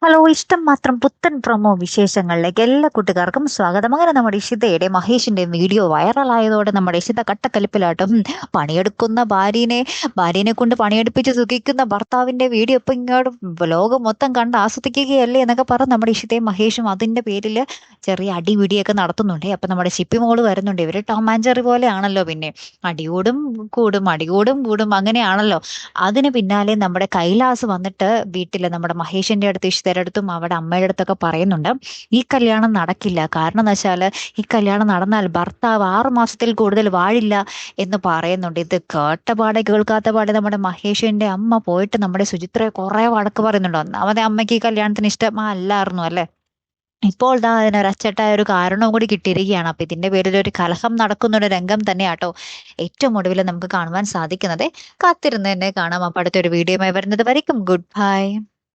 Hello, ഇഷ്ടം മാത്രം പുത്തൻ പ്രൊമോ വിശേഷങ്ങളിലേക്ക് എല്ലാ കൂട്ടുകാർക്കും സ്വാഗതം. അങ്ങനെ നമ്മുടെ ഇഷിതയുടെ മഹേഷിന്റെ വീഡിയോ വൈറലായതോടെ നമ്മുടെ ഇഷിത കട്ടക്കലിപ്പിലാട്ടും. പണിയെടുക്കുന്ന ഭാര്യനെ കൊണ്ട് പണിയെടുപ്പിച്ച് സുഖിക്കുന്ന ഭർത്താവിന്റെ വീഡിയോ ഇപ്പൊ ഇങ്ങോട്ട് ലോകം മൊത്തം കണ്ട് ആസ്വദിക്കുകയല്ലേ എന്നൊക്കെ പറഞ്ഞ് നമ്മുടെ ഇഷിതയും മഹേഷും അതിന്റെ പേരിൽ ചെറിയ അടിപിടിയൊക്കെ നടത്തുന്നുണ്ട്. അപ്പൊ നമ്മുടെ ഷിപ്പി മോള് വരുന്നുണ്ട്. ഇവര് ടോം ആൻഡ് ജെറി പോലെയാണല്ലോ, പിന്നെ അടികൂടും കൂടും അങ്ങനെയാണല്ലോ. അതിന് പിന്നാലെ നമ്മുടെ കൈലാസ് വന്നിട്ട് വീട്ടില് നമ്മുടെ മഹേഷിന്റെ അടുത്ത് ഇഷിതയുടെ അടുത്തും അവിടെ അമ്മയുടെ അടുത്തൊക്കെ പറയുന്നുണ്ട്, ഈ കല്യാണം നടക്കില്ല. കാരണം എന്ന് വെച്ചാല് ഈ കല്യാണം നടന്നാൽ ഭർത്താവ് 6 മാസത്തിൽ കൂടുതൽ വാഴില്ല എന്ന് പറയുന്നുണ്ട്. ഇത് കേട്ടപാടെ കേൾക്കാത്ത പാടെ നമ്മുടെ മഹേഷിന്റെ അമ്മ പോയിട്ട് നമ്മുടെ സുചിത്രയെ കുറെ വഴക്ക് പറയുന്നുണ്ട്. ഒന്നാമതെ അമ്മയ്ക്ക് ഈ കല്യാണത്തിന് ഇഷ്ടമല്ലായിരുന്നു അല്ലെ. ഇപ്പോൾ ദാ അതിനൊരു അച്ചട്ടായ ഒരു കാരണവും കൂടി കിട്ടിയിരിക്കുകയാണ്. അപ്പൊ ഇതിന്റെ പേരിൽ ഒരു കലഹം നടക്കുന്ന ഒരു രംഗം തന്നെയാട്ടോ ഏറ്റവും ഒടുവിൽ നമുക്ക് കാണുവാൻ സാധിക്കുന്നത്. കാത്തിരുന്ന് തന്നെ കാണാം. അപ്പൊ അടുത്തൊരു വീഡിയോയുമായി വരുന്നത് വരയ്ക്കും ഗുഡ് ബൈ.